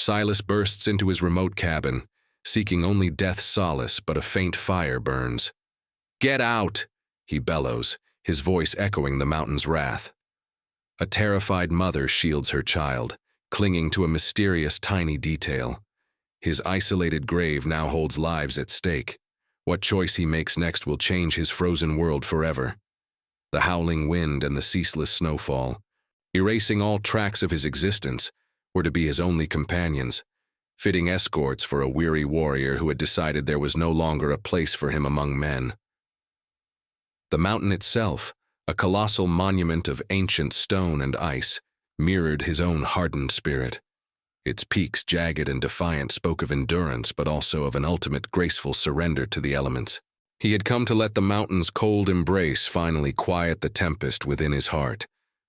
Silas bursts into his remote cabin, seeking only death's solace, but a faint fire burns. "Get out!" he bellows, his voice echoing the mountain's wrath. A terrified mother shields her child, clinging to a mysterious tiny detail. His isolated grave now holds lives at stake. What choice he makes next will change his frozen world forever. The howling wind and the ceaseless snowfall, erasing all tracks of his existence, were to be his only companions, fitting escorts for a weary warrior who had decided there was no longer a place for him among men. The mountain itself, a colossal monument of ancient stone and ice, mirrored his own hardened spirit. Its peaks, jagged and defiant, spoke of endurance, but also of an ultimate graceful surrender to the elements. He had come to let the mountain's cold embrace finally quiet the tempest within his heart,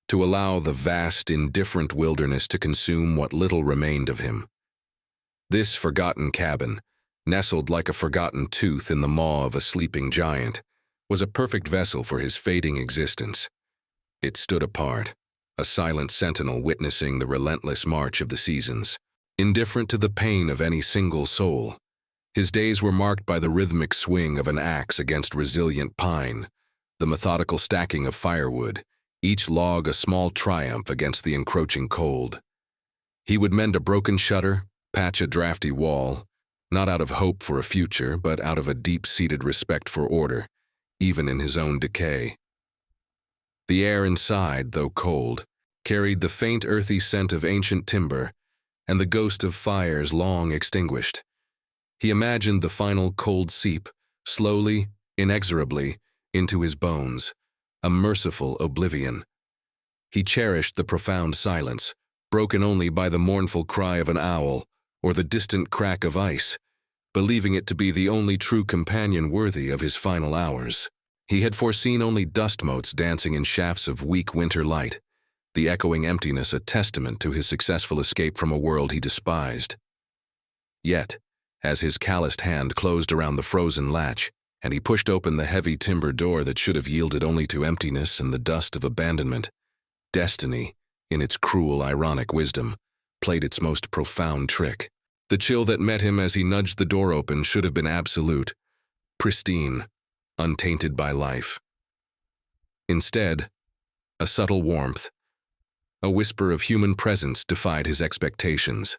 to allow the vast, indifferent wilderness to consume what little remained of him. This forgotten cabin, nestled like a forgotten tooth in the maw of a sleeping giant, was a perfect vessel for his fading existence. It stood apart, a silent sentinel witnessing the relentless march of the seasons. Indifferent to the pain of any single soul, his days were marked by the rhythmic swing of an axe against resilient pine, the methodical stacking of firewood, each log a small triumph against the encroaching cold. He would mend a broken shutter, patch a drafty wall, not out of hope for a future, but out of a deep-seated respect for order, even in his own decay. The air inside, though cold, carried the faint earthy scent of ancient timber and the ghost of fires long extinguished. He imagined the final cold seep, slowly, inexorably, into his bones, a merciful oblivion. He cherished the profound silence, broken only by the mournful cry of an owl or the distant crack of ice, believing it to be the only true companion worthy of his final hours. He had foreseen only dust motes dancing in shafts of weak winter light, the echoing emptiness a testament to his successful escape from a world he despised. Yet, as his calloused hand closed around the frozen latch, and he pushed open the heavy timber door that should have yielded only to emptiness and the dust of abandonment, destiny, in its cruel, ironic wisdom, played its most profound trick. The chill that met him as he nudged the door open should have been absolute, pristine, untainted by life. Instead, a subtle warmth, a whisper of human presence defied his expectations.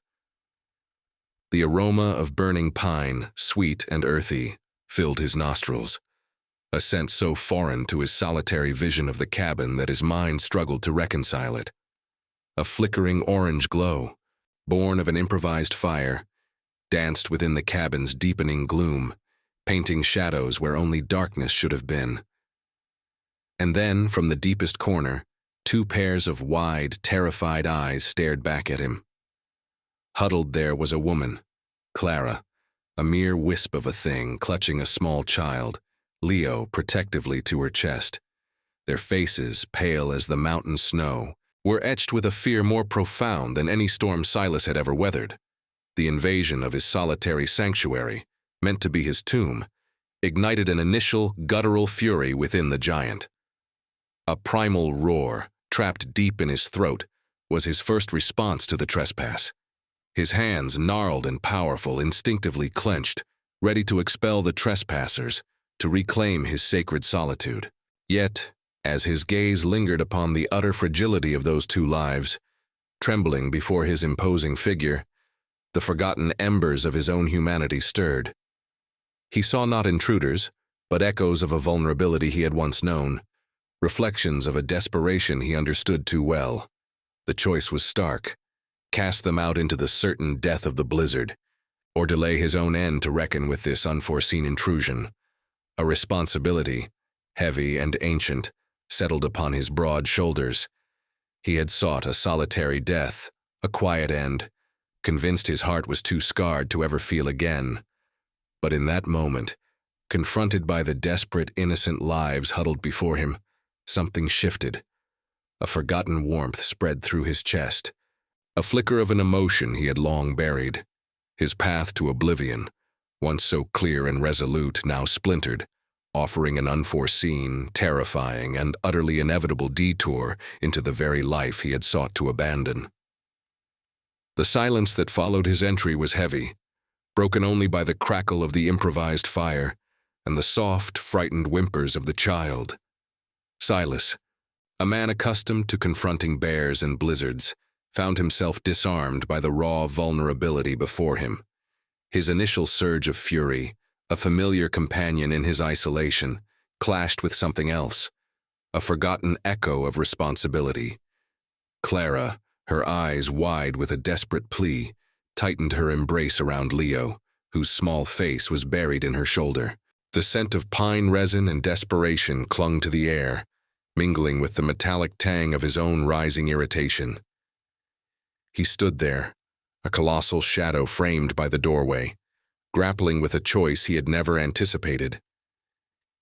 The aroma of burning pine, sweet and earthy, filled his nostrils, a scent so foreign to his solitary vision of the cabin that his mind struggled to reconcile it. A flickering orange glow, born of an improvised fire, danced within the cabin's deepening gloom, painting shadows where only darkness should have been. And then, from the deepest corner, two pairs of wide, terrified eyes stared back at him. Huddled there was a woman, Clara, a mere wisp of a thing clutching a small child, Leo protectively to her chest. Their faces, pale as the mountain snow, were etched with a fear more profound than any storm Silas had ever weathered. The invasion of his solitary sanctuary, meant to be his tomb, ignited an initial, guttural fury within the giant. A primal roar, trapped deep in his throat, was his first response to the trespass. His hands, gnarled and powerful, instinctively clenched, ready to expel the trespassers, to reclaim his sacred solitude. Yet, as his gaze lingered upon the utter fragility of those two lives, trembling before his imposing figure, the forgotten embers of his own humanity stirred. He saw not intruders, but echoes of a vulnerability he had once known, reflections of a desperation he understood too well. The choice was stark: cast them out into the certain death of the blizzard, or delay his own end to reckon with this unforeseen intrusion. A responsibility, heavy and ancient, settled upon his broad shoulders. He had sought a solitary death, a quiet end, convinced his heart was too scarred to ever feel again. But in that moment, confronted by the desperate, innocent lives huddled before him, something shifted. A forgotten warmth spread through his chest, a flicker of an emotion he had long buried. His path to oblivion, once so clear and resolute, now splintered, offering an unforeseen, terrifying, and utterly inevitable detour into the very life he had sought to abandon. The silence that followed his entry was heavy, broken only by the crackle of the improvised fire and the soft, frightened whimpers of the child. Silas, a man accustomed to confronting bears and blizzards, found himself disarmed by the raw vulnerability before him. His initial surge of fury, a familiar companion in his isolation, clashed with something else, a forgotten echo of responsibility. Clara, her eyes wide with a desperate plea, tightened her embrace around Leo, whose small face was buried in her shoulder. The scent of pine resin and desperation clung to the air, mingling with the metallic tang of his own rising irritation. He stood there, a colossal shadow framed by the doorway, grappling with a choice he had never anticipated.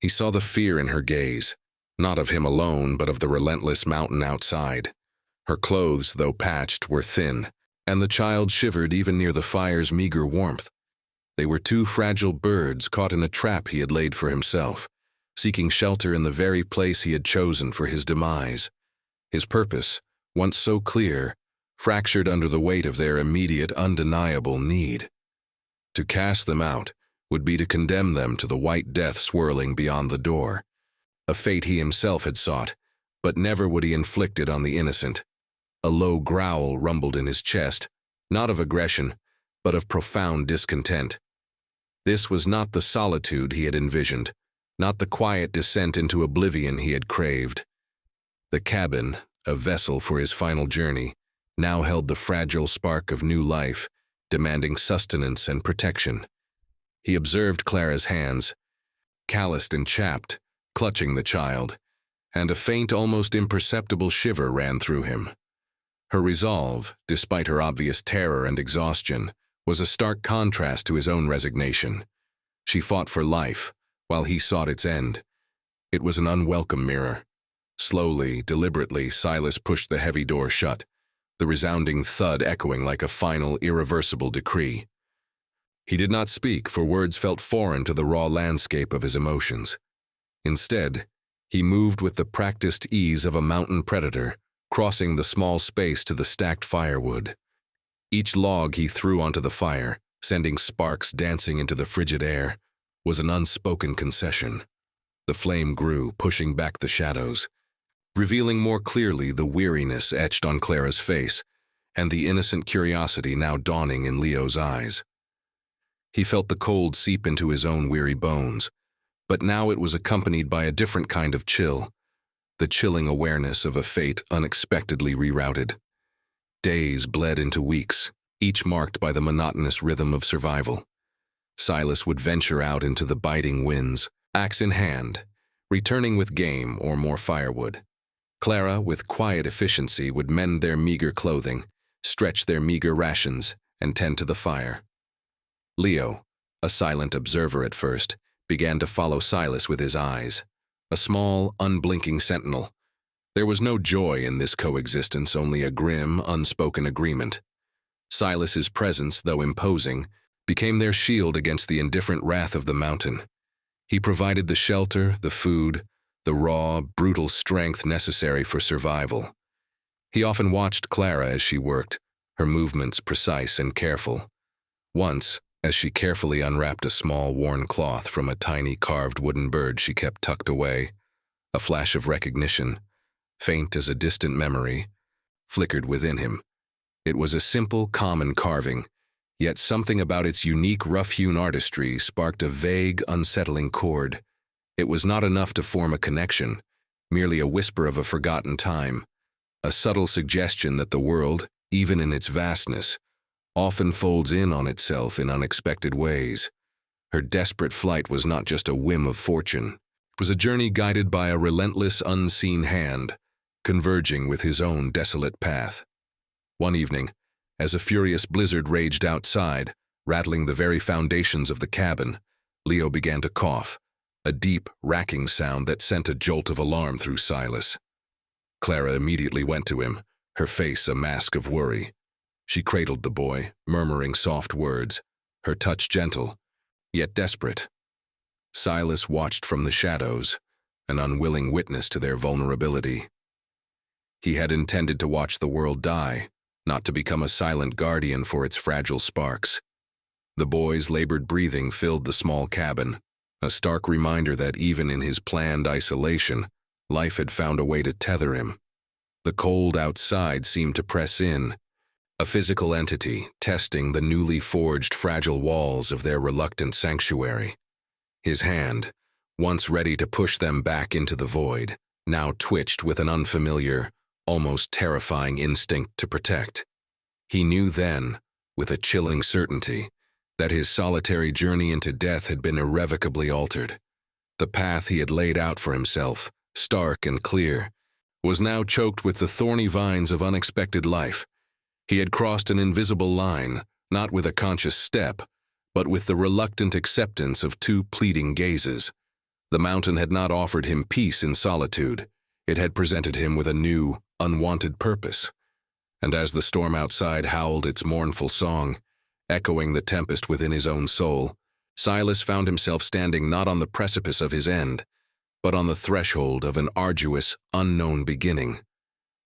He saw the fear in her gaze, not of him alone, but of the relentless mountain outside. Her clothes, though patched, were thin, and the child shivered even near the fire's meager warmth. They were two fragile birds caught in a trap he had laid for himself, seeking shelter in the very place he had chosen for his demise. His purpose, once so clear, fractured under the weight of their immediate, undeniable need. To cast them out would be to condemn them to the white death swirling beyond the door, a fate he himself had sought, but never would he inflict it on the innocent. A low growl rumbled in his chest, not of aggression, but of profound discontent. This was not the solitude he had envisioned, not the quiet descent into oblivion he had craved. The cabin, a vessel for his final journey, now held the fragile spark of new life, demanding sustenance and protection. He observed Clara's hands, calloused and chapped, clutching the child, and a faint, almost imperceptible shiver ran through him. Her resolve, despite her obvious terror and exhaustion, was a stark contrast to his own resignation. She fought for life, while he sought its end. It was an unwelcome mirror. Slowly, deliberately, Silas pushed the heavy door shut, the resounding thud echoing like a final, irreversible decree. He did not speak, for words felt foreign to the raw landscape of his emotions. Instead, he moved with the practiced ease of a mountain predator, crossing the small space to the stacked firewood. Each log he threw onto the fire, sending sparks dancing into the frigid air, was an unspoken concession. The flame grew, pushing back the shadows, revealing more clearly the weariness etched on Clara's face and the innocent curiosity now dawning in Leo's eyes. He felt the cold seep into his own weary bones, but now it was accompanied by a different kind of chill, the chilling awareness of a fate unexpectedly rerouted. Days bled into weeks, each marked by the monotonous rhythm of survival. Silas would venture out into the biting winds, axe in hand, returning with game or more firewood. Clara, with quiet efficiency, would mend their meager clothing, stretch their meager rations, and tend to the fire. Leo, a silent observer at first, began to follow Silas with his eyes, a small, unblinking sentinel. There was no joy in this coexistence, only a grim, unspoken agreement. Silas's presence, though imposing, became their shield against the indifferent wrath of the mountain. He provided the shelter, the food, the raw, brutal strength necessary for survival. He often watched Clara as she worked, her movements precise and careful. Once, as she carefully unwrapped a small worn cloth from a tiny carved wooden bird she kept tucked away, a flash of recognition, faint as a distant memory, flickered within him. It was a simple, common carving, yet something about its unique, rough-hewn artistry sparked a vague, unsettling chord. It was not enough to form a connection, merely a whisper of a forgotten time, a subtle suggestion that the world, even in its vastness, often folds in on itself in unexpected ways. Her desperate flight was not just a whim of fortune. It was a journey guided by a relentless, unseen hand, converging with his own desolate path. One evening, as a furious blizzard raged outside, rattling the very foundations of the cabin, Leo began to cough, a deep, racking sound that sent a jolt of alarm through Silas. Clara immediately went to him, her face a mask of worry. She cradled the boy, murmuring soft words, her touch gentle, yet desperate. Silas watched from the shadows, an unwilling witness to their vulnerability. He had intended to watch the world die, not to become a silent guardian for its fragile sparks. The boy's labored breathing filled the small cabin, a stark reminder that even in his planned isolation, life had found a way to tether him. The cold outside seemed to press in, a physical entity testing the newly forged fragile walls of their reluctant sanctuary. His hand, once ready to push them back into the void, now twitched with an unfamiliar, almost terrifying instinct to protect. He knew then, with a chilling certainty, that his solitary journey into death had been irrevocably altered. The path he had laid out for himself, stark and clear, was now choked with the thorny vines of unexpected life. He had crossed an invisible line, not with a conscious step, but with the reluctant acceptance of two pleading gazes. The mountain had not offered him peace in solitude. It had presented him with a new, unwanted purpose. And as the storm outside howled its mournful song, echoing the tempest within his own soul, Silas found himself standing not on the precipice of his end, but on the threshold of an arduous, unknown beginning.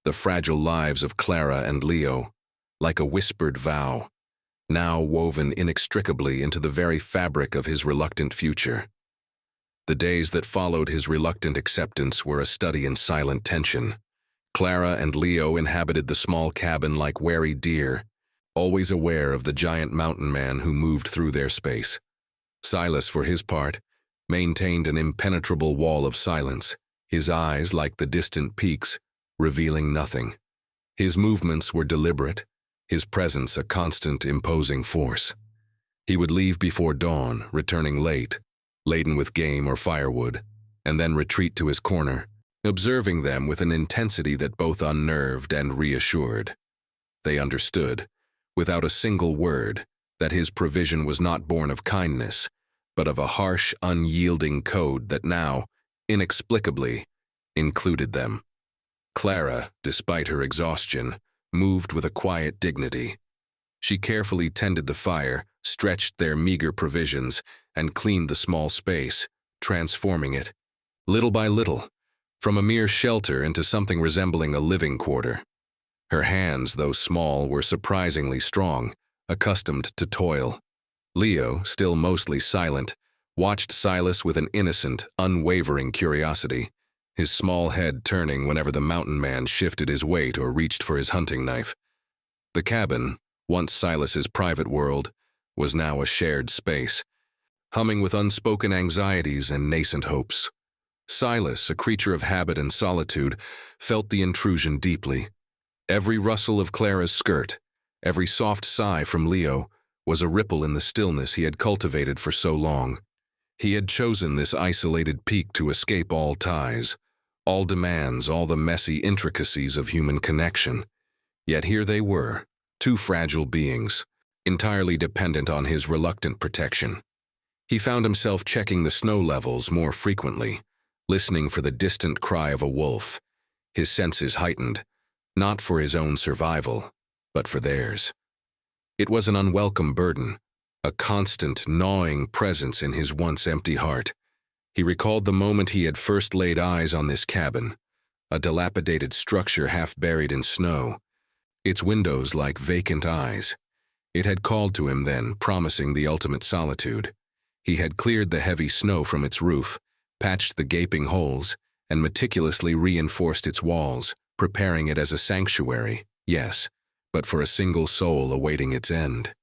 The fragile lives of Clara and Leo, like a whispered vow, now woven inextricably into the very fabric of his reluctant future. The days that followed his reluctant acceptance were a study in silent tension. Clara and Leo inhabited the small cabin like wary deer, always aware of the giant mountain man who moved through their space. Silas, for his part, maintained an impenetrable wall of silence, his eyes, like the distant peaks, revealing nothing. His movements were deliberate, his presence a constant, imposing force. He would leave before dawn, returning late, laden with game or firewood, and then retreat to his corner, observing them with an intensity that both unnerved and reassured. They understood, without a single word, that his provision was not born of kindness, but of a harsh, unyielding code that now, inexplicably, included them. Clara, despite her exhaustion, moved with a quiet dignity. She carefully tended the fire, stretched their meager provisions, and cleaned the small space, transforming it, little by little, from a mere shelter into something resembling a living quarter. Her hands, though small, were surprisingly strong, accustomed to toil. Leo, still mostly silent, watched Silas with an innocent, unwavering curiosity, his small head turning whenever the mountain man shifted his weight or reached for his hunting knife. The cabin, once Silas's private world, was now a shared space, humming with unspoken anxieties and nascent hopes. Silas, a creature of habit and solitude, felt the intrusion deeply. Every rustle of Clara's skirt, every soft sigh from Leo, was a ripple in the stillness he had cultivated for so long. He had chosen this isolated peak to escape all ties, all demands, all the messy intricacies of human connection. Yet here they were, two fragile beings, entirely dependent on his reluctant protection. He found himself checking the snow levels more frequently, listening for the distant cry of a wolf, his senses heightened, not for his own survival, but for theirs. It was an unwelcome burden, a constant, gnawing presence in his once empty heart. He recalled the moment he had first laid eyes on this cabin, a dilapidated structure half buried in snow, its windows like vacant eyes. It had called to him then, promising the ultimate solitude. He had cleared the heavy snow from its roof, patched the gaping holes, and meticulously reinforced its walls, preparing it as a sanctuary, yes, but for a single soul awaiting its end.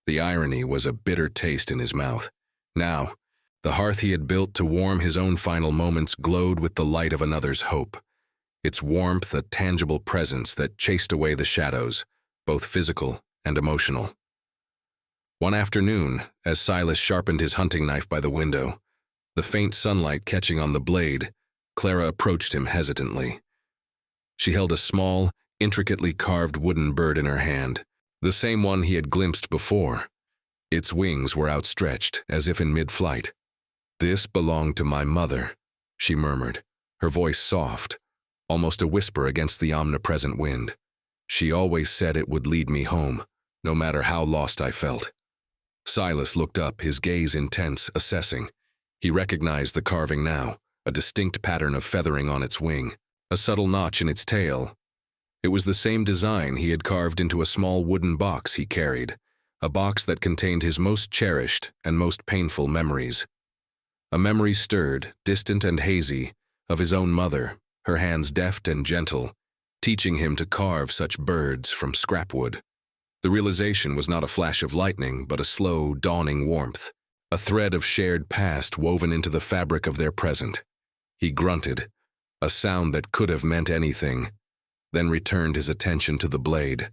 The irony was a bitter taste in his mouth. Now, the hearth he had built to warm his own final moments glowed with the light of another's hope, its warmth a tangible presence that chased away the shadows, both physical and emotional. One afternoon, as Silas sharpened his hunting knife by the window, the faint sunlight catching on the blade, Clara approached him hesitantly. She held a small, intricately carved wooden bird in her hand, the same one he had glimpsed before. Its wings were outstretched, as if in mid-flight. "This belonged to my mother," she murmured, her voice soft, almost a whisper against the omnipresent wind. "She always said it would lead me home, no matter how lost I felt." Silas looked up, his gaze intense, assessing. He recognized the carving now, a distinct pattern of feathering on its wing, a subtle notch in its tail, It was the same design he had carved into a small wooden box he carried, a box that contained his most cherished and most painful memories. A memory stirred, distant and hazy, of his own mother, her hands deft and gentle, teaching him to carve such birds from scrapwood. The realization was not a flash of lightning, but a slow, dawning warmth, a thread of shared past woven into the fabric of their present. He grunted, a sound that could have meant anything, then returned his attention to the blade.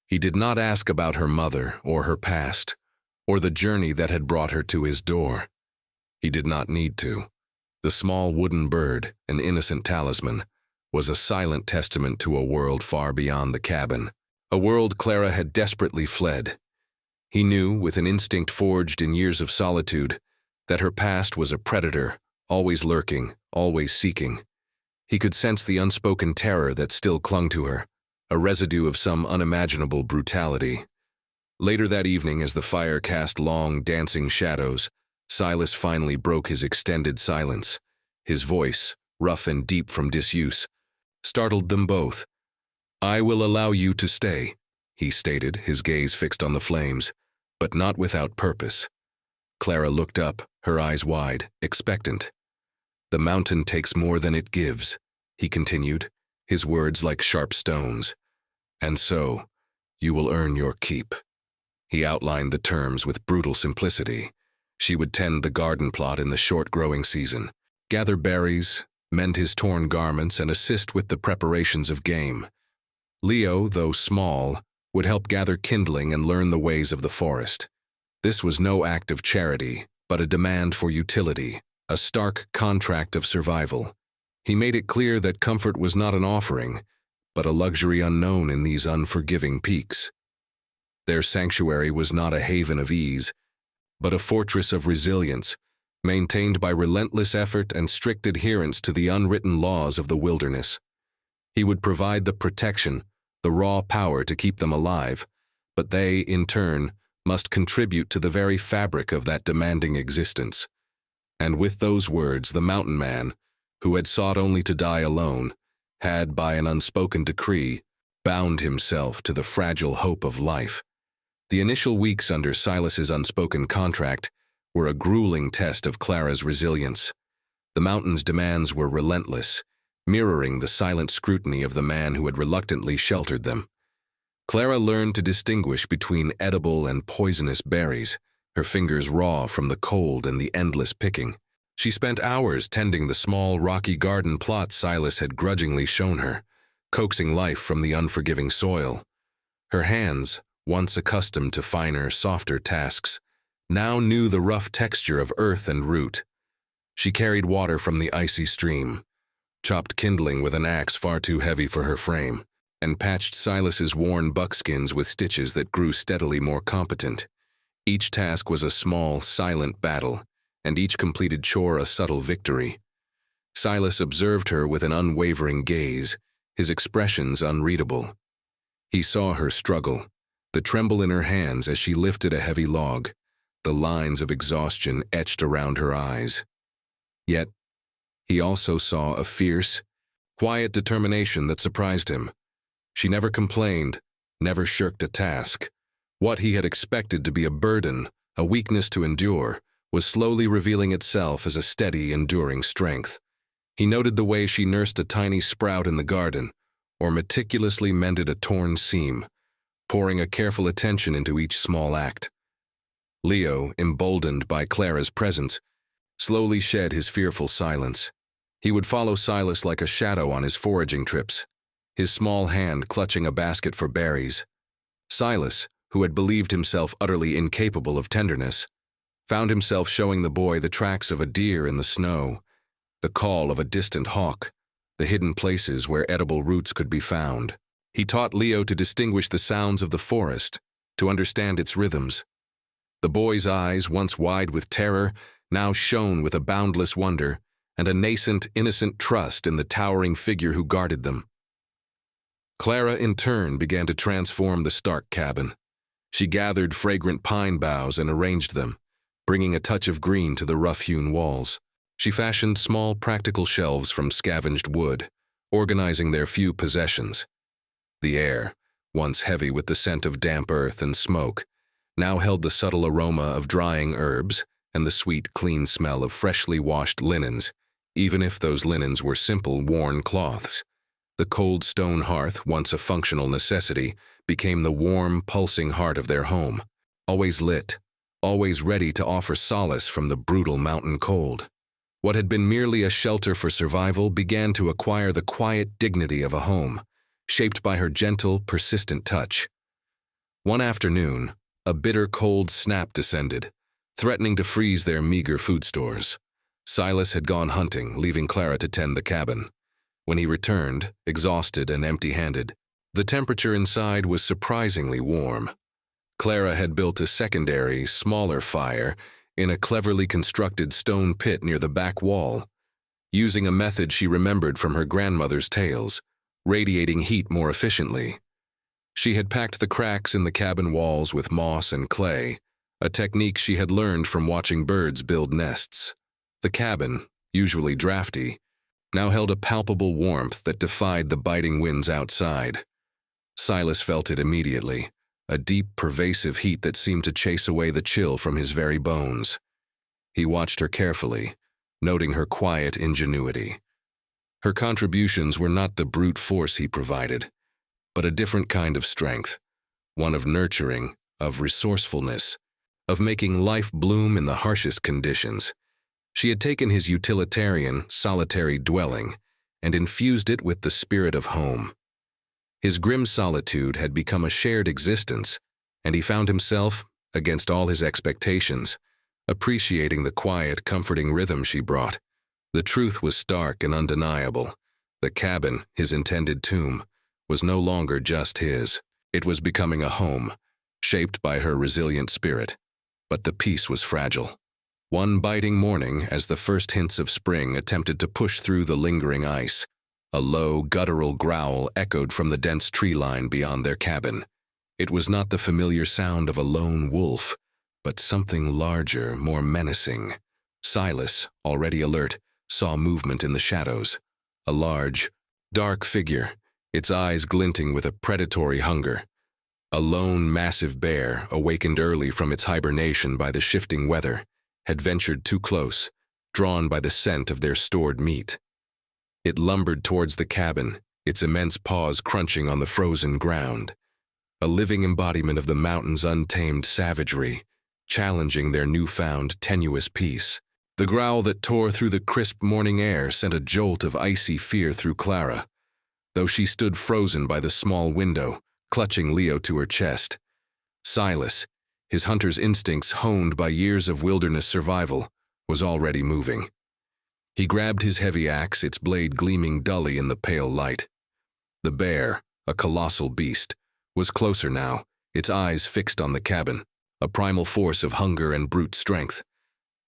He did not ask about her mother or her past, or the journey that had brought her to his door. He did not need to. The small wooden bird, an innocent talisman, was a silent testament to a world far beyond the cabin, a world Clara had desperately fled. He knew, with an instinct forged in years of solitude, that her past was a predator, always lurking, always seeking. He could sense the unspoken terror that still clung to her, a residue of some unimaginable brutality. Later that evening, as the fire cast long, dancing shadows, Silas finally broke his extended silence. His voice, rough and deep from disuse, startled them both. "I will allow you to stay," he stated, his gaze fixed on the flames, but not without purpose. Clara looked up, her eyes wide, expectant. "The mountain takes more than it gives," he continued, his words like sharp stones. "And so, you will earn your keep." He outlined the terms with brutal simplicity. She would tend the garden plot in the short growing season, gather berries, mend his torn garments, and assist with the preparations of game. Leo, though small, would help gather kindling and learn the ways of the forest. This was no act of charity, but a demand for utility, a stark contract of survival. He made it clear that comfort was not an offering, but a luxury unknown in these unforgiving peaks. Their sanctuary was not a haven of ease, but a fortress of resilience, maintained by relentless effort and strict adherence to the unwritten laws of the wilderness. He would provide the protection, the raw power to keep them alive, but they, in turn, must contribute to the very fabric of that demanding existence. And with those words, the mountain man, who had sought only to die alone, had, by an unspoken decree, bound himself to the fragile hope of life. The initial weeks under Silas's unspoken contract were a grueling test of Clara's resilience. The mountain's demands were relentless, mirroring the silent scrutiny of the man who had reluctantly sheltered them. Clara learned to distinguish between edible and poisonous berries, her fingers raw from the cold and the endless picking. She spent hours tending the small, rocky garden plot Silas had grudgingly shown her, coaxing life from the unforgiving soil. Her hands, once accustomed to finer, softer tasks, now knew the rough texture of earth and root. She carried water from the icy stream, chopped kindling with an axe far too heavy for her frame, and patched Silas's worn buckskins with stitches that grew steadily more competent. Each task was a small, silent battle, and each completed chore a subtle victory. Silas observed her with an unwavering gaze, his expressions unreadable. He saw her struggle, the tremble in her hands as she lifted a heavy log, the lines of exhaustion etched around her eyes. Yet, he also saw a fierce, quiet determination that surprised him. She never complained, never shirked a task. What he had expected to be a burden, a weakness to endure, was slowly revealing itself as a steady, enduring strength. He noted the way she nursed a tiny sprout in the garden, or meticulously mended a torn seam, pouring a careful attention into each small act. Leo, emboldened by Clara's presence, slowly shed his fearful silence. He would follow Silas like a shadow on his foraging trips, his small hand clutching a basket for berries. Silas, who had believed himself utterly incapable of tenderness, found himself showing the boy the tracks of a deer in the snow, the call of a distant hawk, the hidden places where edible roots could be found. He taught Leo to distinguish the sounds of the forest, to understand its rhythms. The boy's eyes, once wide with terror, now shone with a boundless wonder and a nascent, innocent trust in the towering figure who guarded them. Clara, in turn, began to transform the stark cabin. She gathered fragrant pine boughs and arranged them, bringing a touch of green to the rough-hewn walls. She fashioned small, practical shelves from scavenged wood, organizing their few possessions. The air, once heavy with the scent of damp earth and smoke, now held the subtle aroma of drying herbs and the sweet, clean smell of freshly washed linens, even if those linens were simple, worn cloths. The cold stone hearth, once a functional necessity, became the warm, pulsing heart of their home, always lit, always ready to offer solace from the brutal mountain cold. What had been merely a shelter for survival began to acquire the quiet dignity of a home, shaped by her gentle, persistent touch. One afternoon, a bitter cold snap descended, threatening to freeze their meager food stores. Silas had gone hunting, leaving Clara to tend the cabin. When he returned, exhausted and empty-handed, the temperature inside was surprisingly warm. Clara had built a secondary, smaller fire in a cleverly constructed stone pit near the back wall, using a method she remembered from her grandmother's tales, radiating heat more efficiently. She had packed the cracks in the cabin walls with moss and clay, a technique she had learned from watching birds build nests. The cabin, usually drafty, now held a palpable warmth that defied the biting winds outside. Silas felt it immediately, a deep, pervasive heat that seemed to chase away the chill from his very bones. He watched her carefully, noting her quiet ingenuity. Her contributions were not the brute force he provided, but a different kind of strength, one of nurturing, of resourcefulness, of making life bloom in the harshest conditions. She had taken his utilitarian, solitary dwelling and infused it with the spirit of home. His grim solitude had become a shared existence, and he found himself, against all his expectations, appreciating the quiet, comforting rhythm she brought. The truth was stark and undeniable. The cabin, his intended tomb, was no longer just his. It was becoming a home, shaped by her resilient spirit. But the peace was fragile. One biting morning, as the first hints of spring attempted to push through the lingering ice, a low, guttural growl echoed from the dense tree line beyond their cabin. It was not the familiar sound of a lone wolf, but something larger, more menacing. Silas, already alert, saw movement in the shadows. A large, dark figure, its eyes glinting with a predatory hunger. A lone, massive bear, awakened early from its hibernation by the shifting weather, had ventured too close, drawn by the scent of their stored meat. It lumbered towards the cabin, its immense paws crunching on the frozen ground, a living embodiment of the mountain's untamed savagery, challenging their newfound tenuous peace. The growl that tore through the crisp morning air sent a jolt of icy fear through Clara, though she stood frozen by the small window, clutching Leo to her chest. Silas, his hunter's instincts honed by years of wilderness survival, was already moving. He grabbed his heavy axe, its blade gleaming dully in the pale light. The bear, a colossal beast, was closer now, its eyes fixed on the cabin, a primal force of hunger and brute strength.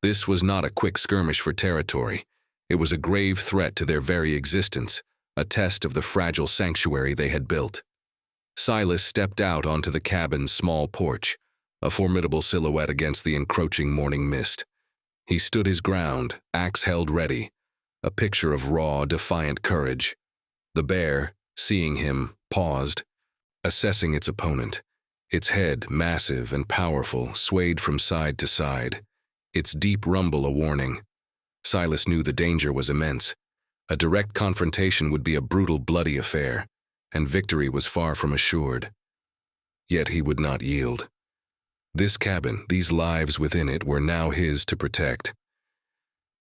This was not a quick skirmish for territory. It was a grave threat to their very existence, a test of the fragile sanctuary they had built. Silas stepped out onto the cabin's small porch, a formidable silhouette against the encroaching morning mist. He stood his ground, axe held ready, a picture of raw, defiant courage. The bear, seeing him, paused, assessing its opponent. Its head, massive and powerful, swayed from side to side, its deep rumble a warning. Silas knew the danger was immense. A direct confrontation would be a brutal, bloody affair, and victory was far from assured. Yet he would not yield. This cabin, these lives within it, were now his to protect.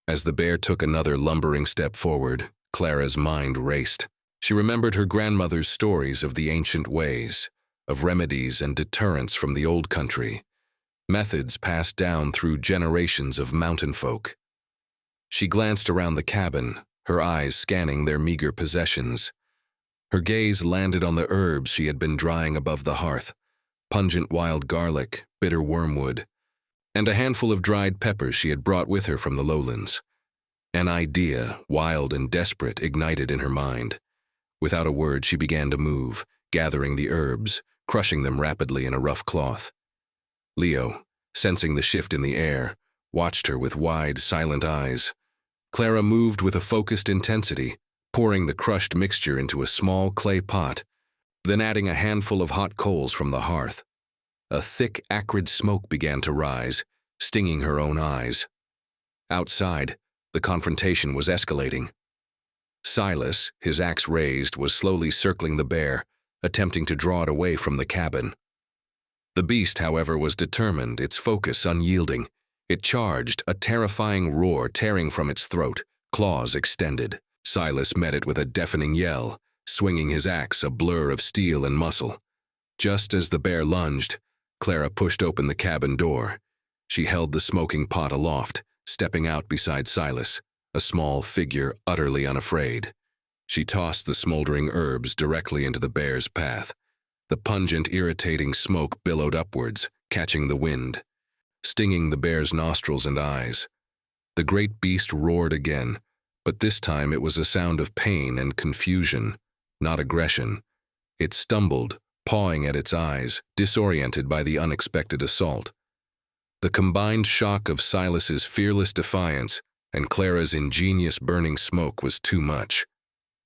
As the bear took another lumbering step forward, Clara's mind raced. She remembered her grandmother's stories of the ancient ways, of remedies and deterrents from the old country, methods passed down through generations of mountain folk. She glanced around the cabin, her eyes scanning their meager possessions. Her gaze landed on the herbs she had been drying above the hearth, pungent wild garlic, bitter wormwood, and a handful of dried peppers she had brought with her from the lowlands. An idea, wild and desperate, ignited in her mind. Without a word, she began to move, gathering the herbs, crushing them rapidly in a rough cloth. Leo, sensing the shift in the air, watched her with wide, silent eyes. Clara moved with a focused intensity, pouring the crushed mixture into a small clay pot, then adding a handful of hot coals from the hearth. A thick, acrid smoke began to rise, stinging her own eyes. Outside, the confrontation was escalating. Silas, his axe raised, was slowly circling the bear, attempting to draw it away from the cabin. The beast, however, was determined, its focus unyielding. It charged, a terrifying roar tearing from its throat, claws extended. Silas met it with a deafening yell, swinging his axe, a blur of steel and muscle. Just as the bear lunged, Clara pushed open the cabin door. She held the smoking pot aloft, stepping out beside Silas, a small figure utterly unafraid. She tossed the smoldering herbs directly into the bear's path. The pungent, irritating smoke billowed upwards, catching the wind, stinging the bear's nostrils and eyes. The great beast roared again, but this time it was a sound of pain and confusion, not aggression. It stumbled, pawing at its eyes, disoriented by the unexpected assault. The combined shock of Silas's fearless defiance and Clara's ingenious burning smoke was too much.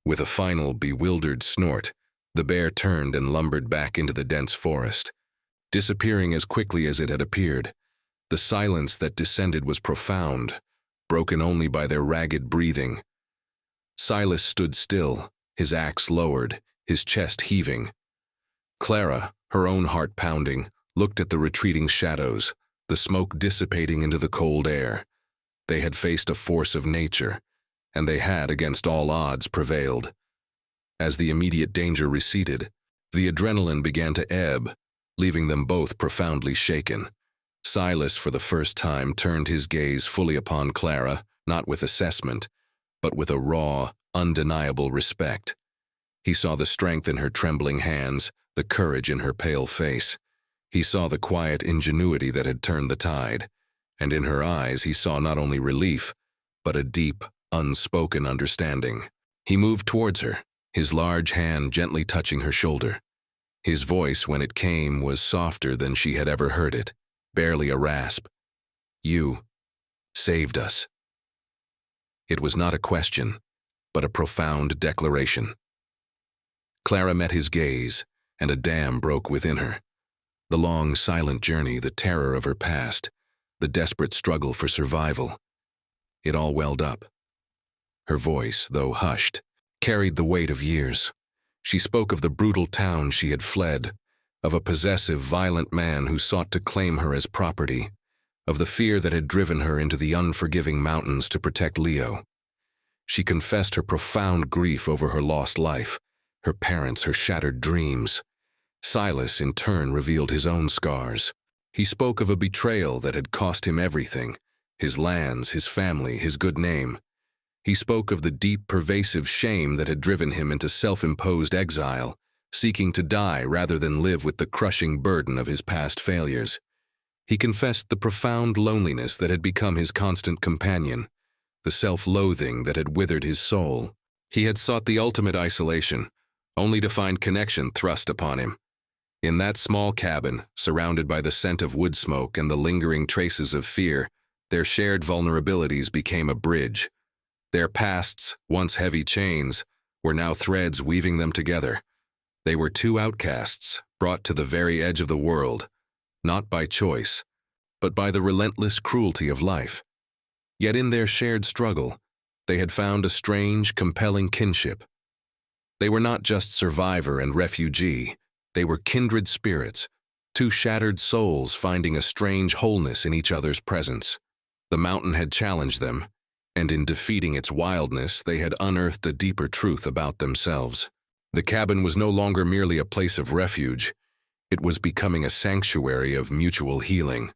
With a final bewildered snort, the bear turned and lumbered back into the dense forest, disappearing as quickly as it had appeared. The silence that descended was profound, broken only by their ragged breathing. Silas stood still, his axe lowered, his chest heaving. Clara, her own heart pounding, looked at the retreating shadows, the smoke dissipating into the cold air. They had faced a force of nature, and they had, against all odds, prevailed. As the immediate danger receded, the adrenaline began to ebb, leaving them both profoundly shaken. Silas, for the first time, turned his gaze fully upon Clara, not with assessment, but with a raw, undeniable respect. He saw the strength in her trembling hands, the courage in her pale face. He saw the quiet ingenuity that had turned the tide, and in her eyes he saw not only relief, but a deep, unspoken understanding. He moved towards her, his large hand gently touching her shoulder. His voice, when it came, was softer than she had ever heard it, barely a rasp. "You saved us." It was not a question, but a profound declaration. Clara met his gaze, and a dam broke within her. The long, silent journey, the terror of her past, the desperate struggle for survival. It all welled up. Her voice, though hushed, carried the weight of years. She spoke of the brutal town she had fled, of a possessive, violent man who sought to claim her as property, of the fear that had driven her into the unforgiving mountains to protect Leo. She confessed her profound grief over her lost life, her parents, her shattered dreams. Silas, in turn, revealed his own scars. He spoke of a betrayal that had cost him everything, his lands, his family, his good name. He spoke of the deep, pervasive shame that had driven him into self-imposed exile, seeking to die rather than live with the crushing burden of his past failures. He confessed the profound loneliness that had become his constant companion, the self-loathing that had withered his soul. He had sought the ultimate isolation, only to find connection thrust upon him. In that small cabin, surrounded by the scent of wood smoke and the lingering traces of fear, their shared vulnerabilities became a bridge. Their pasts, once heavy chains, were now threads weaving them together. They were two outcasts, brought to the very edge of the world, not by choice, but by the relentless cruelty of life. Yet in their shared struggle, they had found a strange, compelling kinship. They were not just survivor and refugee, they were kindred spirits, two shattered souls finding a strange wholeness in each other's presence. The mountain had challenged them, and in defeating its wildness, they had unearthed a deeper truth about themselves. The cabin was no longer merely a place of refuge, it was becoming a sanctuary of mutual healing.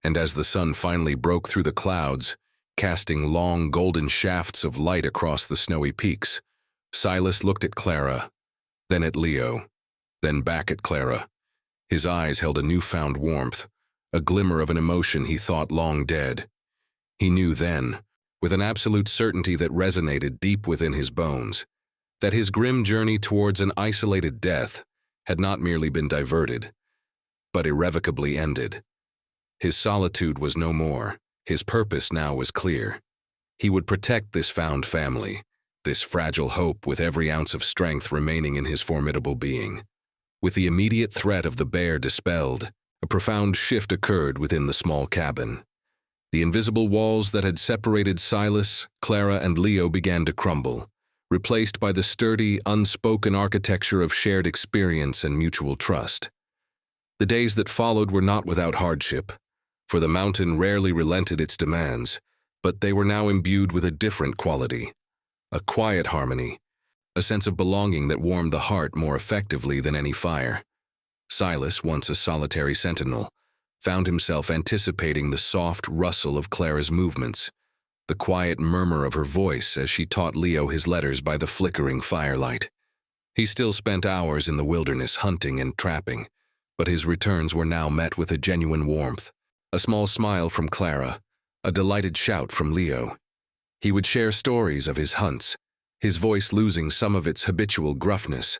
And as the sun finally broke through the clouds, casting long golden shafts of light across the snowy peaks, Silas looked at Clara, then at Leo, then back at Clara. His eyes held a newfound warmth, a glimmer of an emotion he thought long dead. He knew then, with an absolute certainty that resonated deep within his bones, that his grim journey towards an isolated death had not merely been diverted, but irrevocably ended. His solitude was no more. His purpose now was clear. He would protect this found family, this fragile hope with every ounce of strength remaining in his formidable being. With the immediate threat of the bear dispelled, a profound shift occurred within the small cabin. The invisible walls that had separated Silas, Clara, and Leo began to crumble, replaced by the sturdy, unspoken architecture of shared experience and mutual trust. The days that followed were not without hardship, for the mountain rarely relented its demands, but they were now imbued with a different quality, a quiet harmony, a sense of belonging that warmed the heart more effectively than any fire. Silas, once a solitary sentinel, found himself anticipating the soft rustle of Clara's movements, the quiet murmur of her voice as she taught Leo his letters by the flickering firelight. He still spent hours in the wilderness hunting and trapping, but his returns were now met with a genuine warmth, a small smile from Clara, a delighted shout from Leo. He would share stories of his hunts, his voice losing some of its habitual gruffness,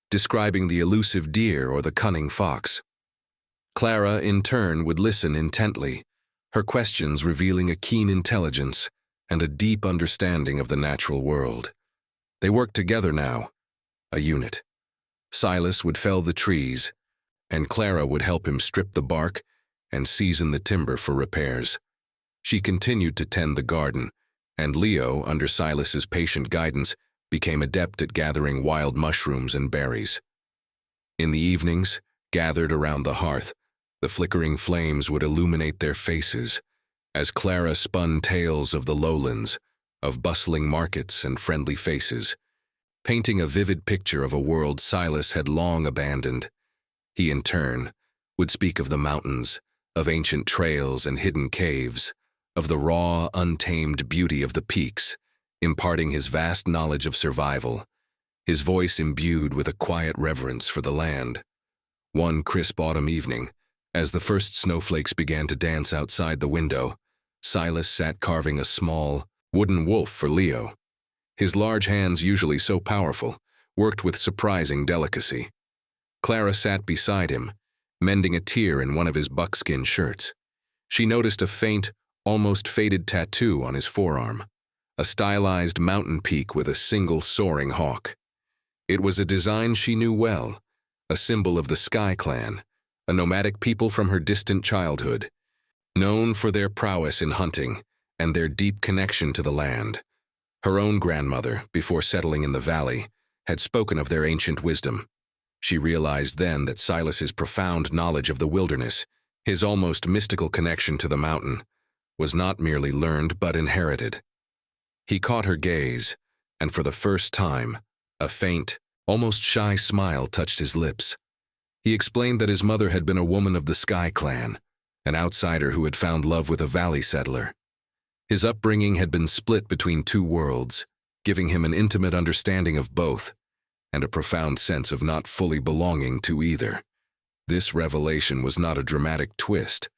describing the elusive deer or the cunning fox. Clara, in turn, would listen intently, her questions revealing a keen intelligence and a deep understanding of the natural world. They worked together now, a unit. Silas would fell the trees, and Clara would help him strip the bark and season the timber for repairs. She continued to tend the garden, and Leo, under Silas's patient guidance, became adept at gathering wild mushrooms and berries. In the evenings, gathered around the hearth, the flickering flames would illuminate their faces as Clara spun tales of the lowlands, of bustling markets and friendly faces, painting a vivid picture of a world Silas had long abandoned. He, in turn, would speak of the mountains, of ancient trails and hidden caves, of the raw, untamed beauty of the peaks, imparting his vast knowledge of survival, his voice imbued with a quiet reverence for the land. One crisp autumn evening, as the first snowflakes began to dance outside the window, Silas sat carving a small, wooden wolf for Leo. His large hands, usually so powerful, worked with surprising delicacy. Clara sat beside him, mending a tear in one of his buckskin shirts. She noticed a faint, almost faded tattoo on his forearm, a stylized mountain peak with a single soaring hawk. It was a design she knew well, a symbol of the Sky Clan, a nomadic people from her distant childhood, known for their prowess in hunting and their deep connection to the land. Her own grandmother, before settling in the valley, had spoken of their ancient wisdom. She realized then that Silas's profound knowledge of the wilderness, his almost mystical connection to the mountain, was not merely learned but inherited. He caught her gaze, and for the first time, a faint, almost shy smile touched his lips. He explained that his mother had been a woman of the Sky Clan, an outsider who had found love with a valley settler. His upbringing had been split between two worlds, giving him an intimate understanding of both, and a profound sense of not fully belonging to either. This revelation was not a dramatic twist,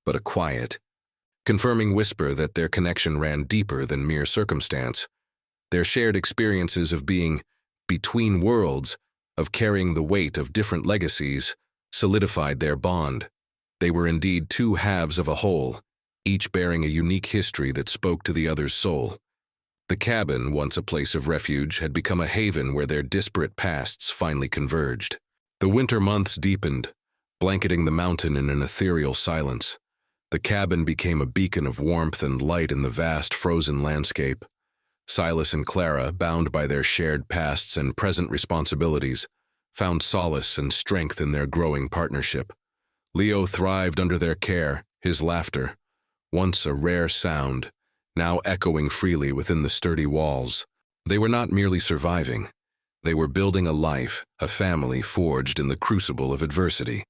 but a quiet, confirming whisper that their connection ran deeper than mere circumstance. Their shared experiences of being between worlds, of carrying the weight of different legacies, solidified their bond. They were indeed two halves of a whole, each bearing a unique history that spoke to the other's soul. The cabin, once a place of refuge, had become a haven where their disparate pasts finally converged. The winter months deepened, blanketing the mountain in an ethereal silence. The cabin became a beacon of warmth and light in the vast frozen landscape. Silas and Clara, bound by their shared pasts and present responsibilities, found solace and strength in their growing partnership. Leo thrived under their care, his laughter, once a rare sound, now echoing freely within the sturdy walls. They were not merely surviving. They were building a life, a family forged in the crucible of adversity.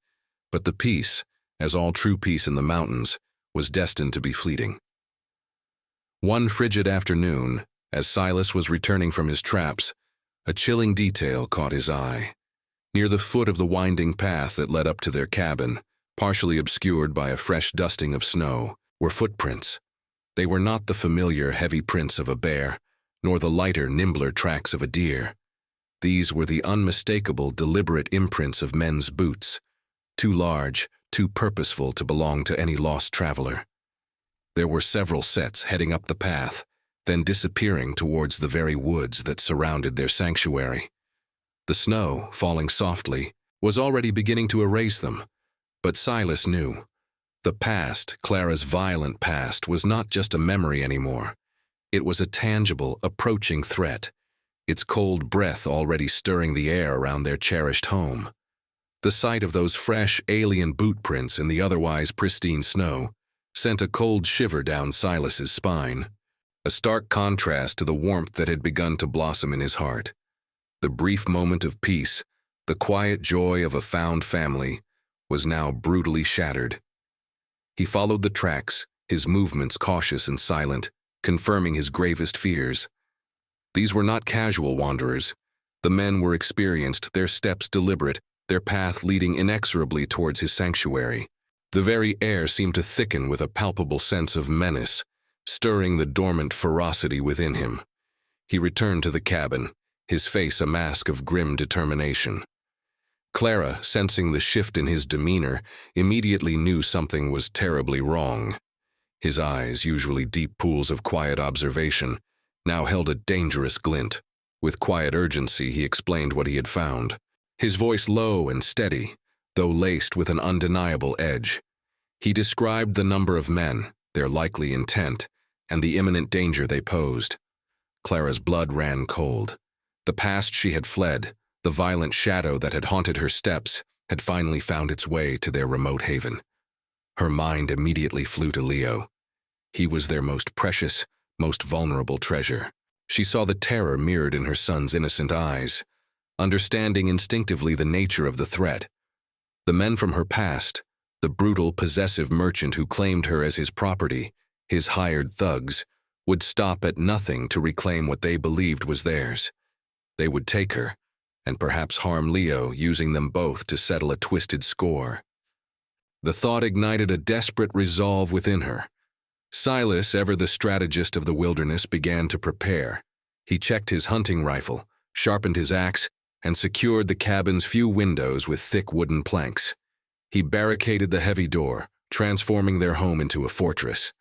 But the peace, as all true peace in the mountains, was destined to be fleeting. One frigid afternoon, as Silas was returning from his traps, a chilling detail caught his eye. Near the foot of the winding path that led up to their cabin, partially obscured by a fresh dusting of snow, were footprints. They were not the familiar heavy prints of a bear, nor the lighter, nimbler tracks of a deer. These were the unmistakable, deliberate imprints of men's boots, too large, too purposeful to belong to any lost traveler. There were several sets heading up the path, then disappearing towards the very woods that surrounded their sanctuary. The snow, falling softly, was already beginning to erase them, but Silas knew. The past, Clara's violent past, was not just a memory anymore. It was a tangible, approaching threat, its cold breath already stirring the air around their cherished home. The sight of those fresh, alien boot prints in the otherwise pristine snow sent a cold shiver down Silas's spine, a stark contrast to the warmth that had begun to blossom in his heart. The brief moment of peace, the quiet joy of a found family, was now brutally shattered. He followed the tracks, his movements cautious and silent, confirming his gravest fears. These were not casual wanderers. The men were experienced, their steps deliberate, their path leading inexorably towards his sanctuary. The very air seemed to thicken with a palpable sense of menace, stirring the dormant ferocity within him. He returned to the cabin, his face a mask of grim determination. Clara, sensing the shift in his demeanor, immediately knew something was terribly wrong. His eyes, usually deep pools of quiet observation, now held a dangerous glint. With quiet urgency, he explained what he had found, his voice low and steady, though laced with an undeniable edge. He described the number of men, their likely intent, and the imminent danger they posed. Clara's blood ran cold. The past she had fled, the violent shadow that had haunted her steps, had finally found its way to their remote haven. Her mind immediately flew to Leo. He was their most precious, most vulnerable treasure. She saw the terror mirrored in her son's innocent eyes, understanding instinctively the nature of the threat. The men from her past, the brutal, possessive merchant who claimed her as his property, his hired thugs, would stop at nothing to reclaim what they believed was theirs. They would take her, and perhaps harm Leo, using them both to settle a twisted score. The thought ignited a desperate resolve within her. Silas, ever the strategist of the wilderness, began to prepare. He checked his hunting rifle, sharpened his axe, and secured the cabin's few windows with thick wooden planks. He barricaded the heavy door, transforming their home into a fortress.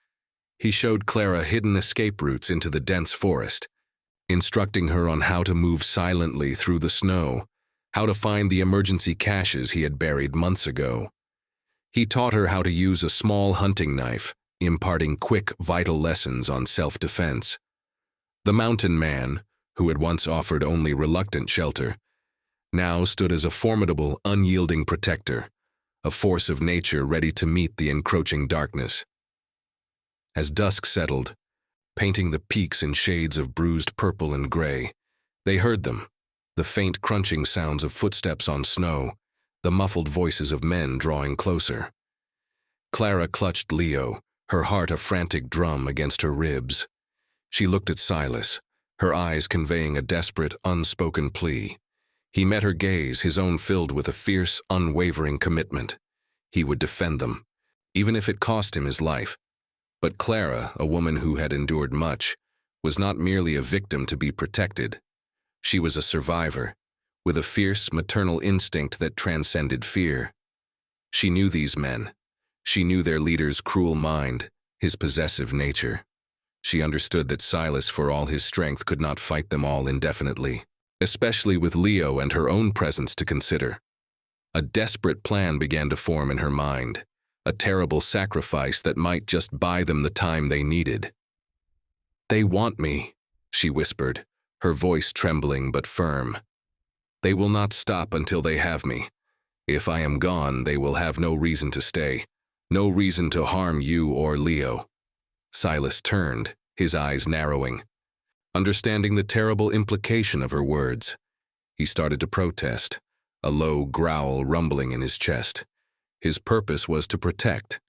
He showed Clara hidden escape routes into the dense forest, instructing her on how to move silently through the snow, how to find the emergency caches he had buried months ago. He taught her how to use a small hunting knife, imparting quick, vital lessons on self-defense. The mountain man, who had once offered only reluctant shelter, now stood as a formidable, unyielding protector, a force of nature ready to meet the encroaching darkness. As dusk settled, painting the peaks in shades of bruised purple and gray, they heard them, the faint crunching sounds of footsteps on snow, the muffled voices of men drawing closer. Clara clutched Leo, her heart a frantic drum against her ribs. She looked at Silas, her eyes conveying a desperate, unspoken plea. He met her gaze, his own filled with a fierce, unwavering commitment. He would defend them, even if it cost him his life. But Clara, a woman who had endured much, was not merely a victim to be protected. She was a survivor, with a fierce, maternal instinct that transcended fear. She knew these men. She knew their leader's cruel mind, his possessive nature. She understood that Silas, for all his strength, could not fight them all indefinitely, especially with Leo and her own presence to consider. A desperate plan began to form in her mind, a terrible sacrifice that might just buy them the time they needed. "They want me," she whispered, her voice trembling but firm. "They will not stop until they have me. If I am gone, they will have no reason to stay, no reason to harm you or Leo." Silas turned, his eyes narrowing, understanding the terrible implication of her words. He started to protest, a low growl rumbling in his chest. His purpose was to protect,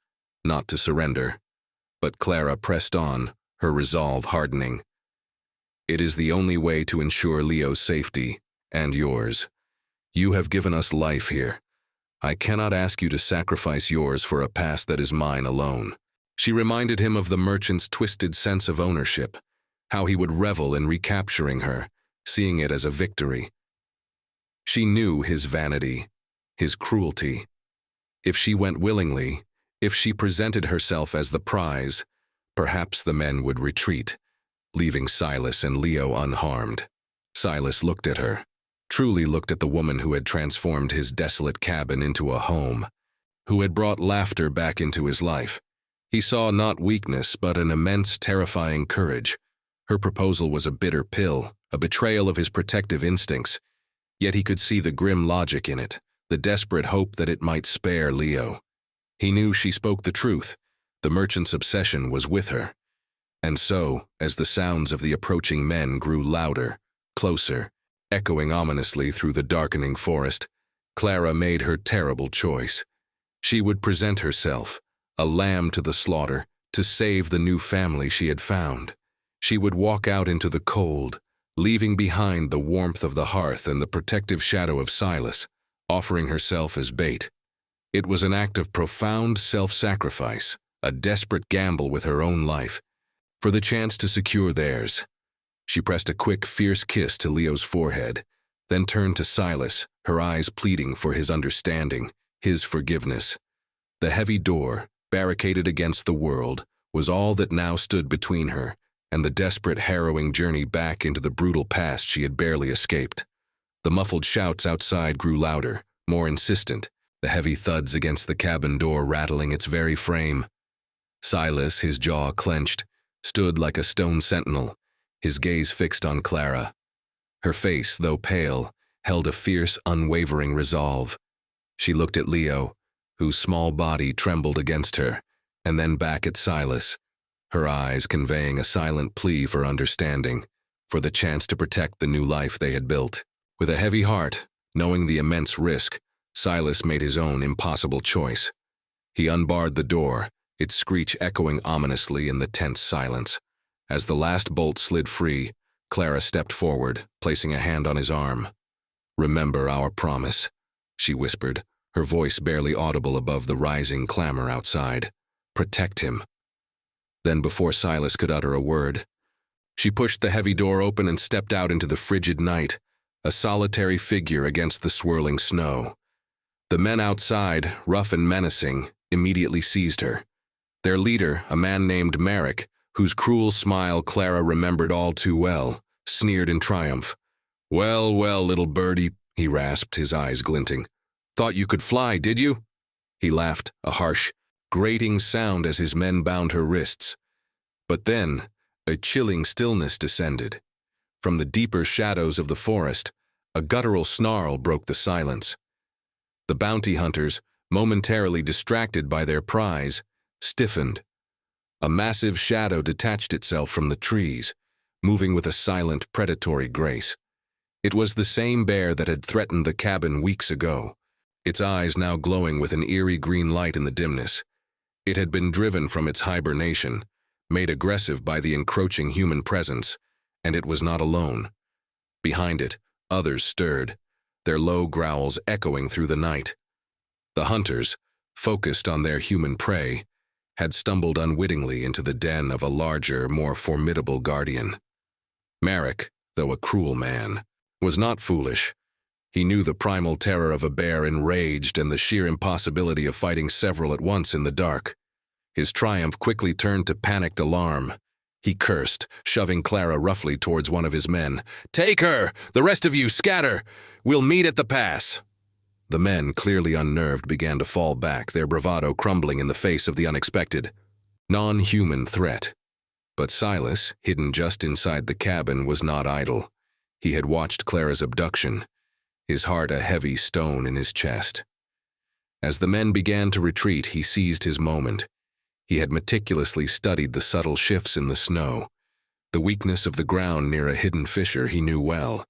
not to surrender. But Clara pressed on, her resolve hardening. "It is the only way to ensure Leo's safety, and yours. You have given us life here. I cannot ask you to sacrifice yours for a past that is mine alone." She reminded him of the merchant's twisted sense of ownership, how he would revel in recapturing her, seeing it as a victory. She knew his vanity, his cruelty. If she went willingly, if she presented herself as the prize, perhaps the men would retreat, leaving Silas and Leo unharmed. Silas looked at her, truly looked at the woman who had transformed his desolate cabin into a home, who had brought laughter back into his life. He saw not weakness, but an immense, terrifying courage. Her proposal was a bitter pill, a betrayal of his protective instincts, yet he could see the grim logic in it, the desperate hope that it might spare Leo. He knew she spoke the truth. The merchant's obsession was with her. And so, as the sounds of the approaching men grew louder, closer, echoing ominously through the darkening forest, Clara made her terrible choice. She would present herself, a lamb to the slaughter, to save the new family she had found. She would walk out into the cold, leaving behind the warmth of the hearth and the protective shadow of Silas, offering herself as bait. It was an act of profound self-sacrifice, a desperate gamble with her own life, for the chance to secure theirs. She pressed a quick, fierce kiss to Leo's forehead, then turned to Silas, her eyes pleading for his understanding, his forgiveness. The heavy door, barricaded against the world, was all that now stood between her and the desperate, harrowing journey back into the brutal past she had barely escaped. The muffled shouts outside grew louder, more insistent, the heavy thuds against the cabin door rattling its very frame. Silas, his jaw clenched, stood like a stone sentinel, his gaze fixed on Clara. Her face, though pale, held a fierce, unwavering resolve. She looked at Leo, whose small body trembled against her, and then back at Silas, her eyes conveying a silent plea for understanding, for the chance to protect the new life they had built. With a heavy heart, knowing the immense risk, Silas made his own impossible choice. He unbarred the door, its screech echoing ominously in the tense silence. As the last bolt slid free, Clara stepped forward, placing a hand on his arm. "Remember our promise," she whispered, her voice barely audible above the rising clamor outside. "Protect him." Then, before Silas could utter a word, she pushed the heavy door open and stepped out into the frigid night, a solitary figure against the swirling snow. The men outside, rough and menacing, immediately seized her. Their leader, a man named Merrick, whose cruel smile Clara remembered all too well, sneered in triumph. "Well, well, little birdie," he rasped, his eyes glinting. "Thought you could fly, did you?" He laughed, a harsh, grating sound as his men bound her wrists. But then, a chilling stillness descended. From the deeper shadows of the forest, a guttural snarl broke the silence. The bounty hunters, momentarily distracted by their prize, stiffened. A massive shadow detached itself from the trees, moving with a silent, predatory grace. It was the same bear that had threatened the cabin weeks ago, its eyes now glowing with an eerie green light in the dimness. It had been driven from its hibernation, made aggressive by the encroaching human presence, and it was not alone. Behind it, others stirred, their low growls echoing through the night. The hunters, focused on their human prey, had stumbled unwittingly into the den of a larger, more formidable guardian. Merrick, though a cruel man, was not foolish. He knew the primal terror of a bear enraged and the sheer impossibility of fighting several at once in the dark. His triumph quickly turned to panicked alarm. He cursed, shoving Clara roughly towards one of his men. "Take her! The rest of you, scatter! We'll meet at the pass!" The men, clearly unnerved, began to fall back, their bravado crumbling in the face of the unexpected, non-human threat. But Silas, hidden just inside the cabin, was not idle. He had watched Clara's abduction, his heart a heavy stone in his chest. As the men began to retreat, he seized his moment. He had meticulously studied the subtle shifts in the snow. The weakness of the ground near a hidden fissure he knew well.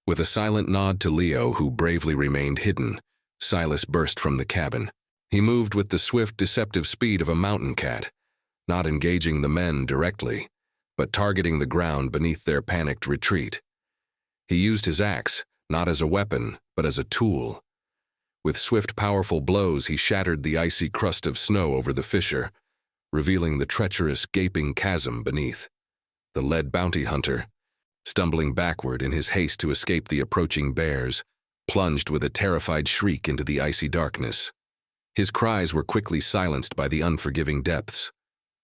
With a silent nod to Leo, who bravely remained hidden, Silas burst from the cabin. He moved with the swift, deceptive speed of a mountain cat, not engaging the men directly, but targeting the ground beneath their panicked retreat. He used his axe, not as a weapon, but as a tool. With swift, powerful blows, he shattered the icy crust of snow over the fissure, revealing the treacherous, gaping chasm beneath. The lead bounty hunter, stumbling backward in his haste to escape the approaching bears, plunged with a terrified shriek into the icy darkness. His cries were quickly silenced by the unforgiving depths.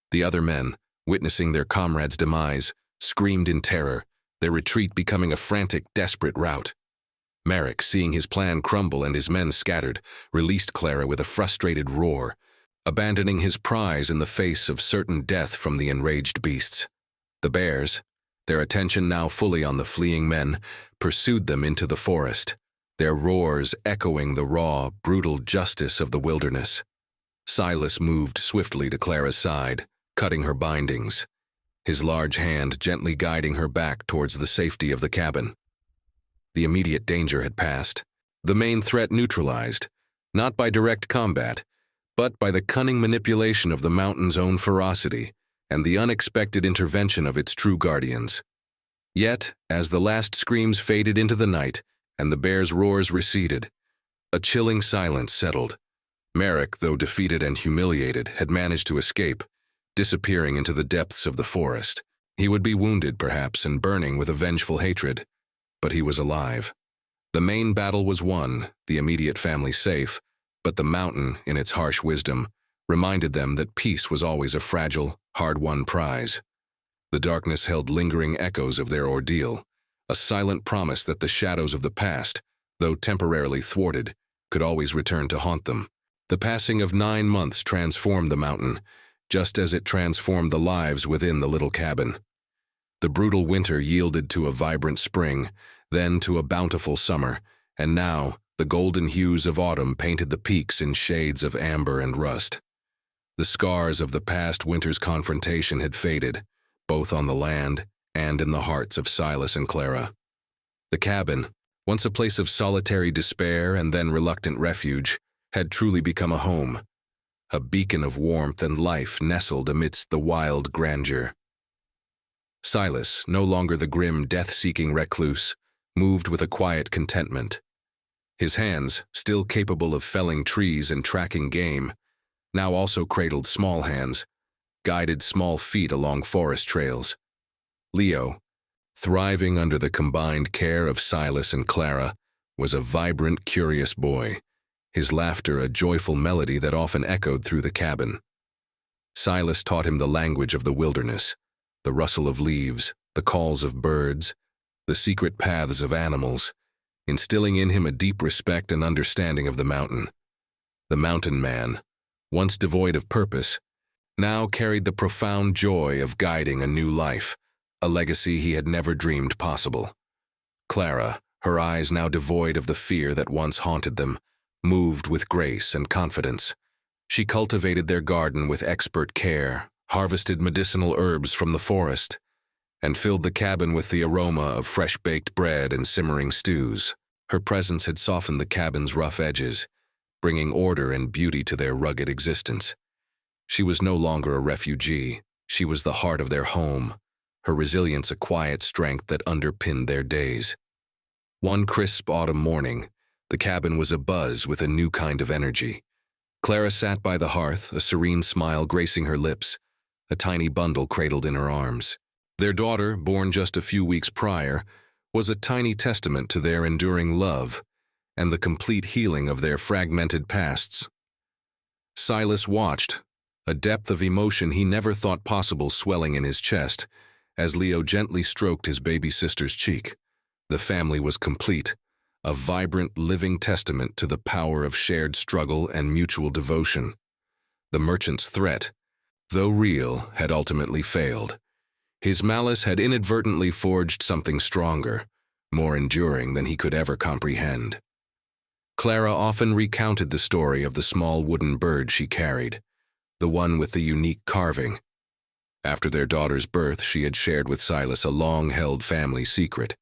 The other men, witnessing their comrade's demise, screamed in terror, their retreat becoming a frantic, desperate rout. Merrick, seeing his plan crumble and his men scattered, released Clara with a frustrated roar, abandoning his prize in the face of certain death from the enraged beasts. The bears, their attention now fully on the fleeing men, pursued them into the forest, their roars echoing the raw, brutal justice of the wilderness. Silas moved swiftly to Clara's side, cutting her bindings, his large hand gently guiding her back towards the safety of the cabin. The immediate danger had passed, the main threat neutralized, not by direct combat, but by the cunning manipulation of the mountain's own ferocity and the unexpected intervention of its true guardians. Yet, as the last screams faded into the night and the bear's roars receded, a chilling silence settled. Merrick, though defeated and humiliated, had managed to escape, disappearing into the depths of the forest. He would be wounded, perhaps, and burning with a vengeful hatred, but he was alive. The main battle was won, the immediate family safe, but the mountain, in its harsh wisdom, reminded them that peace was always a fragile, hard-won prize. The darkness held lingering echoes of their ordeal, a silent promise that the shadows of the past, though temporarily thwarted, could always return to haunt them. The passing of 9 months transformed the mountain, just as it transformed the lives within the little cabin. The brutal winter yielded to a vibrant spring, then to a bountiful summer, and now the golden hues of autumn painted the peaks in shades of amber and rust. The scars of the past winter's confrontation had faded, both on the land and in the hearts of Silas and Clara. The cabin, once a place of solitary despair and then reluctant refuge, had truly become a home, a beacon of warmth and life nestled amidst the wild grandeur. Silas, no longer the grim, death-seeking recluse, moved with a quiet contentment. His hands, still capable of felling trees and tracking game, now also cradled small hands, guided small feet along forest trails. Leo, thriving under the combined care of Silas and Clara, was a vibrant, curious boy, his laughter a joyful melody that often echoed through the cabin. Silas taught him the language of the wilderness, the rustle of leaves, the calls of birds, the secret paths of animals, instilling in him a deep respect and understanding of the mountain. The mountain man, once devoid of purpose, now carried the profound joy of guiding a new life, a legacy he had never dreamed possible. Clara, her eyes now devoid of the fear that once haunted them, moved with grace and confidence. She cultivated their garden with expert care, harvested medicinal herbs from the forest, and filled the cabin with the aroma of fresh-baked bread and simmering stews. Her presence had softened the cabin's rough edges, bringing order and beauty to their rugged existence. She was no longer a refugee. She was the heart of their home, her resilience a quiet strength that underpinned their days. One crisp autumn morning, the cabin was abuzz with a new kind of energy. Clara sat by the hearth, a serene smile gracing her lips, a tiny bundle cradled in her arms. Their daughter, born just a few weeks prior, was a tiny testament to their enduring love and the complete healing of their fragmented pasts. Silas watched, a depth of emotion he never thought possible swelling in his chest, as Leo gently stroked his baby sister's cheek. The family was complete, a vibrant, living testament to the power of shared struggle and mutual devotion. The merchant's threat, though real, had ultimately failed. His malice had inadvertently forged something stronger, more enduring than he could ever comprehend. Clara often recounted the story of the small wooden bird she carried, the one with the unique carving. After their daughter's birth, she had shared with Silas a long-held family secret.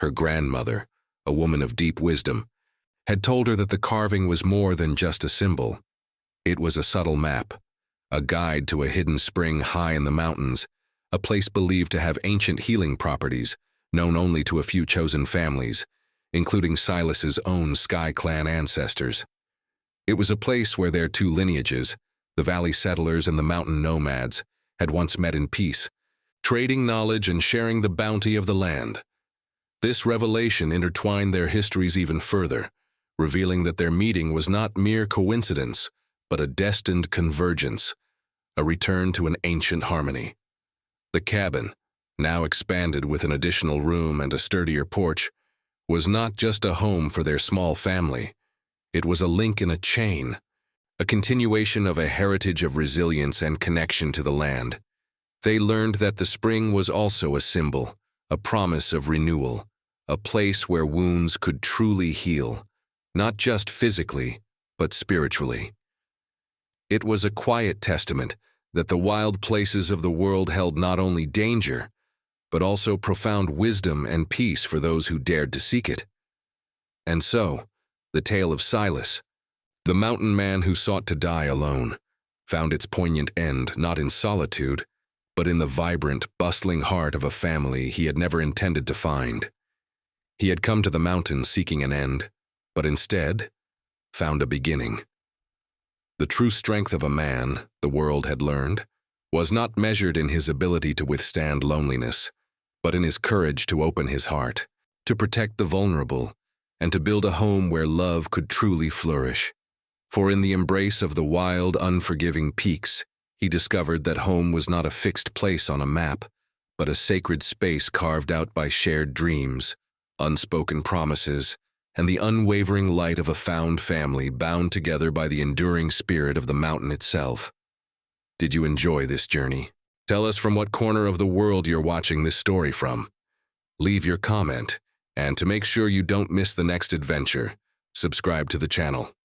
Her grandmother, a woman of deep wisdom, had told her that the carving was more than just a symbol. It was a subtle map, a guide to a hidden spring high in the mountains, a place believed to have ancient healing properties, known only to a few chosen families, including Silas's own Sky Clan ancestors. It was a place where their two lineages, the valley settlers and the mountain nomads, had once met in peace, trading knowledge and sharing the bounty of the land. This revelation intertwined their histories even further, revealing that their meeting was not mere coincidence, but a destined convergence, a return to an ancient harmony. The cabin, now expanded with an additional room and a sturdier porch, was not just a home for their small family. It was a link in a chain, a continuation of a heritage of resilience and connection to the land. They learned that the spring was also a symbol, a promise of renewal, a place where wounds could truly heal, not just physically, but spiritually. It was a quiet testament that the wild places of the world held not only danger, but also profound wisdom and peace for those who dared to seek it. And so, the tale of Silas, the mountain man who sought to die alone, found its poignant end not in solitude, but in the vibrant, bustling heart of a family he had never intended to find. He had come to the mountains seeking an end, but instead found a beginning. The true strength of a man, the world had learned, was not measured in his ability to withstand loneliness, but in his courage to open his heart, to protect the vulnerable, and to build a home where love could truly flourish. For in the embrace of the wild, unforgiving peaks, he discovered that home was not a fixed place on a map, but a sacred space carved out by shared dreams, unspoken promises, and the unwavering light of a found family bound together by the enduring spirit of the mountain itself. Did you enjoy this journey? Tell us from what corner of the world you're watching this story from. Leave your comment, and to make sure you don't miss the next adventure, subscribe to the channel.